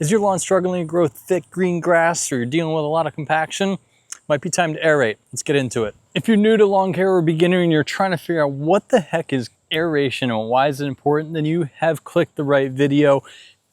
Is your lawn struggling to grow thick green grass, or you're dealing with a lot of compaction? Might be time to aerate. Let's get into it. If you're new to lawn care or a beginner and you're trying to figure out what the heck is aeration and why is it important, then you have clicked the right video.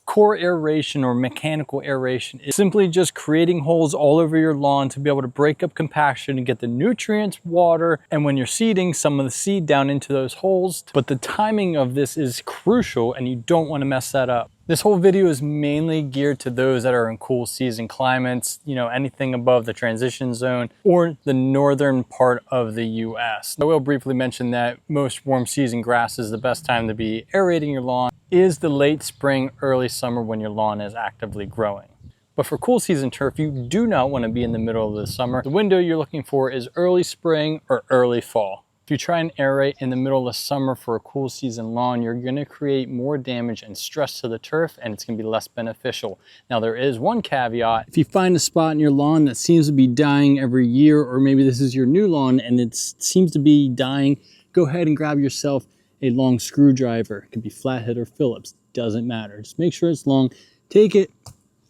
Core aeration or mechanical aeration is simply just creating holes all over your lawn to be able to break up compaction and get the nutrients, water, and when you're seeding, some of the seed down into those holes. But the timing of this is crucial and you don't want to mess that up. This whole video is mainly geared to those that are in cool season climates, anything above the transition zone or the northern part of the US. I will briefly mention that most warm season grass is the best time to be aerating your lawn is the late spring, early summer when your lawn is actively growing. But for cool season turf, you do not want to be in the middle of the summer. The window you're looking for is early spring or early fall. If you try and aerate in the middle of the summer for a cool season lawn, you're going to create more damage and stress to the turf, and it's going to be less beneficial. Now, there is one caveat. If you find a spot in your lawn that seems to be dying every year, or maybe this is your new lawn and it seems to be dying, go ahead and grab yourself a long screwdriver. It could be flathead or Phillips, doesn't matter. Just make sure it's long, take it,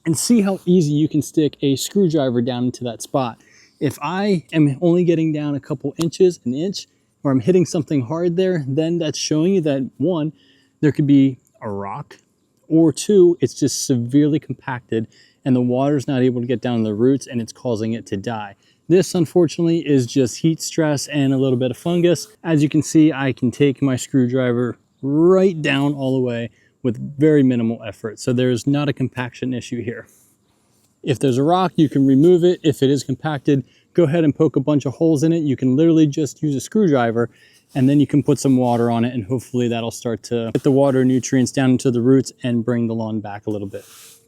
and see how easy you can stick a screwdriver down into that spot. If I am only getting down a couple inches, an inch, or I'm hitting something hard there, then that's showing you that one, there could be a rock, or two, it's just severely compacted and the water's not able to get down to the roots and it's causing it to die. This, unfortunately, is just heat stress and a little bit of fungus. As you can see, I can take my screwdriver right down all the way with very minimal effort. So there's not a compaction issue here. If there's a rock, you can remove it. If it is compacted, go ahead and poke a bunch of holes in it. You can literally just use a screwdriver and then you can put some water on it and hopefully that'll start to get the water nutrients down into the roots and bring the lawn back a little bit.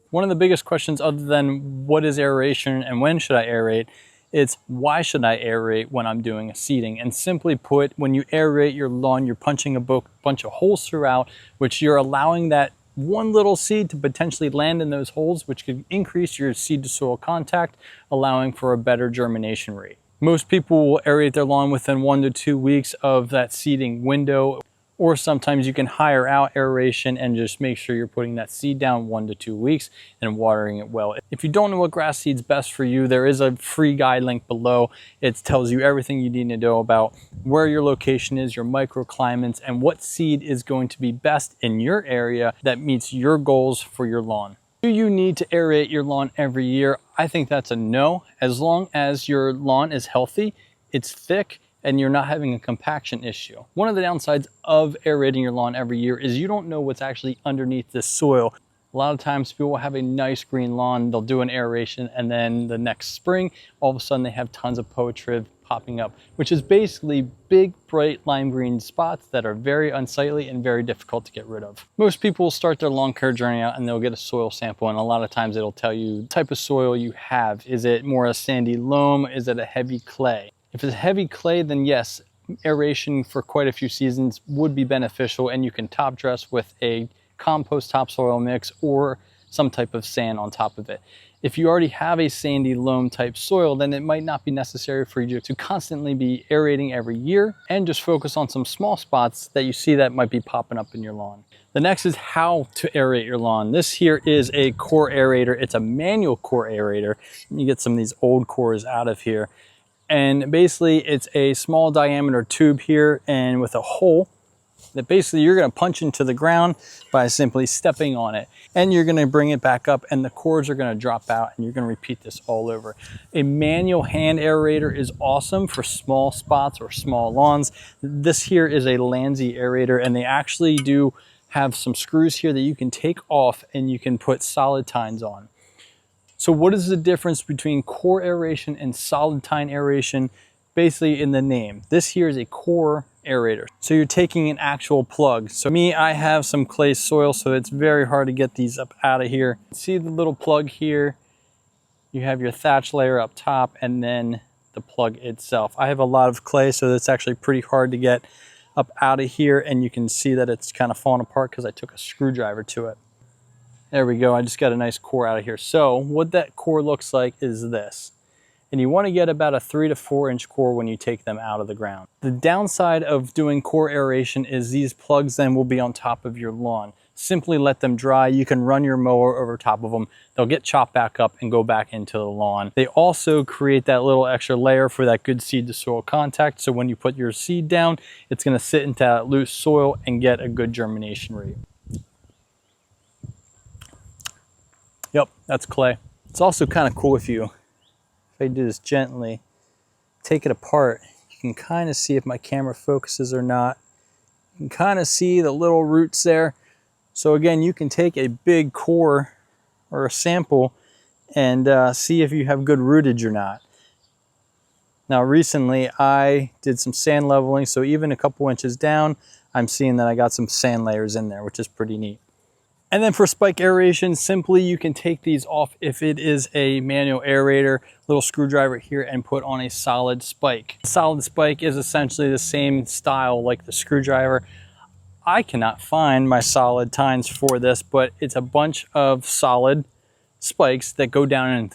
One of the biggest questions, other than what is aeration and when should I aerate, it's why should I aerate when I'm doing a seeding? And simply put, when you aerate your lawn, you're punching a bunch of holes throughout, which you're allowing that one little seed to potentially land in those holes, which could increase your seed to soil contact, allowing for a better germination rate. Most people will aerate their lawn within 1 to 2 weeks of that seeding window, or sometimes you can hire out aeration and just make sure you're putting that seed down 1 to 2 weeks and watering it well. If you don't know what grass seed's best for you, there is a free guide link below. It tells you everything you need to know about where your location is, your microclimates, and what seed is going to be best in your area that meets your goals for your lawn. Do you need to aerate your lawn every year? I think that's a no. As long as your lawn is healthy, it's thick, and you're not having a compaction issue. One of the downsides of aerating your lawn every year is you don't know what's actually underneath the soil. A lot of times people will have a nice green lawn, they'll do an aeration, and then the next spring, all of a sudden they have tons of poatriv popping up, which is basically big, bright lime green spots that are very unsightly and very difficult to get rid of. Most people will start their lawn care journey out and they'll get a soil sample, and a lot of times it'll tell you the type of soil you have. Is it more a sandy loam? Is it a heavy clay? If it's heavy clay, then yes, aeration for quite a few seasons would be beneficial, and you can top dress with a compost topsoil mix or some type of sand on top of it. If you already have a sandy loam type soil, then it might not be necessary for you to constantly be aerating every year, and just focus on some small spots that you see that might be popping up in your lawn. The next is how to aerate your lawn. This here is a core aerator. It's a manual core aerator. Let me get some of these old cores out of here. And basically it's a small diameter tube here and with a hole that basically you're going to punch into the ground by simply stepping on it. And you're going to bring it back up and the cores are going to drop out, and you're going to repeat this all over. A manual hand aerator is awesome for small spots or small lawns. This here is a Landsea aerator, and they actually do have some screws here that you can take off and you can put solid tines on. So what is the difference between core aeration and solid tine aeration? Basically in the name. This here is a core aerator. So you're taking an actual plug. So me, I have some clay soil, so it's very hard to get these up out of here. See the little plug here? You have your thatch layer up top and then the plug itself. I have a lot of clay, so it's actually pretty hard to get up out of here, and you can see that it's kind of falling apart because I took a screwdriver to it. There we go, I just got a nice core out of here. So what that core looks like is this. And you want to get about a 3 to 4 inch core when you take them out of the ground. The downside of doing core aeration is these plugs then will be on top of your lawn. Simply let them dry. You can run your mower over top of them. They'll get chopped back up and go back into the lawn. They also create that little extra layer for that good seed to soil contact. So when you put your seed down, it's gonna sit into that loose soil and get a good germination rate. Yep, that's clay. It's also kind of cool if I do this gently, take it apart, you can kind of see if my camera focuses or not. You can kind of see the little roots there. So again, you can take a big core or a sample and see if you have good rootage or not. Now recently I did some sand leveling, so even a couple inches down, I'm seeing that I got some sand layers in there, which is pretty neat. And then for spike aeration, simply you can take these off if it is a manual aerator, little screwdriver here, and put on a solid spike. Solid spike is essentially the same style like the screwdriver. I cannot find my solid tines for this, but it's a bunch of solid spikes that go down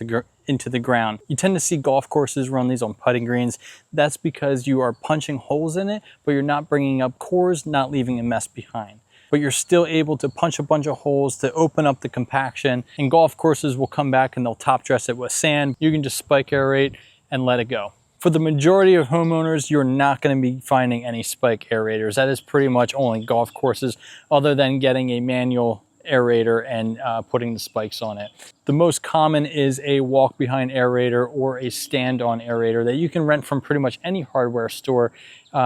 into the ground. You tend to see golf courses run these on putting greens. That's because you are punching holes in it, but you're not bringing up cores, not leaving a mess behind. But you're still able to punch a bunch of holes to open up the compaction, and golf courses will come back and they'll top dress it with sand. You can just spike aerate and let it go. For the majority of homeowners, you're not going to be finding any spike aerators. That is pretty much only golf courses, other than getting a manual aerator and putting the spikes on it. The most common is a walk behind aerator or a stand on aerator that you can rent from pretty much any hardware store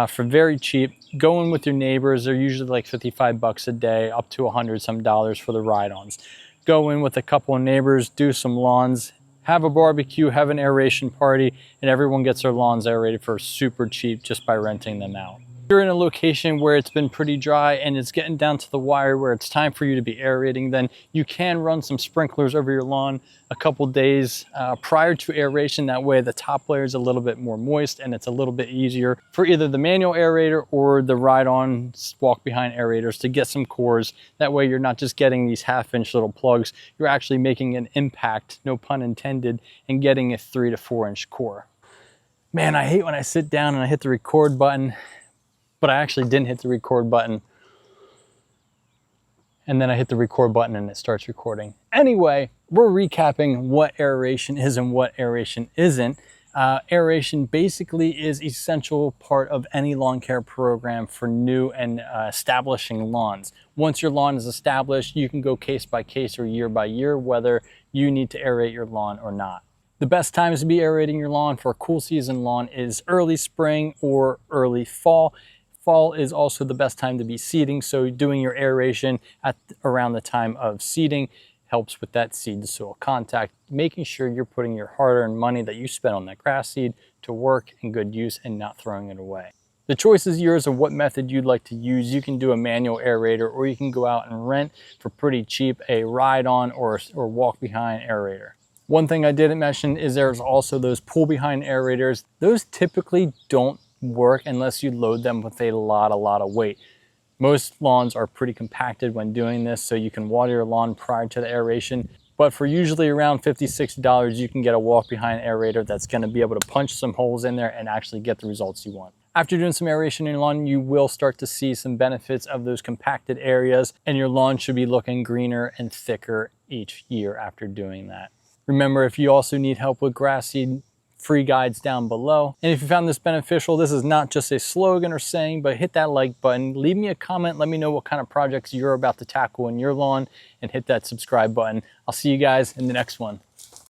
for very cheap. Go in with your neighbors. They're usually like 55 bucks a day, up to 100 some dollars for the ride-ons. Go in with a couple of neighbors, do some lawns, have a barbecue, have an aeration party, and everyone gets their lawns aerated for super cheap just by renting them out. If you're in a location where it's been pretty dry and it's getting down to the wire where it's time for you to be aerating, then you can run some sprinklers over your lawn a couple days prior to aeration. That way the top layer is a little bit more moist and it's a little bit easier for either the manual aerator or the ride-on walk behind aerators to get some cores. That way you're not just getting these half-inch little plugs, you're actually making an impact, no pun intended, and getting a 3 to 4 inch core. Man, I hate when I sit down and I hit the record button, but I actually didn't hit the record button. And then I hit the record button and it starts recording. Anyway, we're recapping what aeration is and what aeration isn't. Aeration basically is an essential part of any lawn care program for new and establishing lawns. Once your lawn is established, you can go case by case or year by year whether you need to aerate your lawn or not. The best times to be aerating your lawn for a cool season lawn is early spring or early fall. Fall is also the best time to be seeding, so doing your aeration at around the time of seeding helps with that seed to soil contact, making sure you're putting your hard-earned money that you spent on that grass seed to work in good use and not throwing it away. The choice is yours of what method you'd like to use. You can do a manual aerator, or you can go out and rent for pretty cheap a ride-on or walk behind aerator. One thing I didn't mention is there's also those pull behind aerators. Those typically don't work unless you load them with a lot of weight. Most lawns are pretty compacted when doing this, so you can water your lawn prior to the aeration. But for usually around $50, $60, you can get a walk behind aerator that's going to be able to punch some holes in there and actually get the results you want. After doing some aeration in your lawn, you will start to see some benefits of those compacted areas, and your lawn should be looking greener and thicker each year after doing that. Remember, if you also need help with grass seed, free guides down below. And if you found this beneficial, this is not just a slogan or saying, but hit that like button, leave me a comment, let me know what kind of projects you're about to tackle in your lawn, and hit that subscribe button. I'll see you guys in the next one.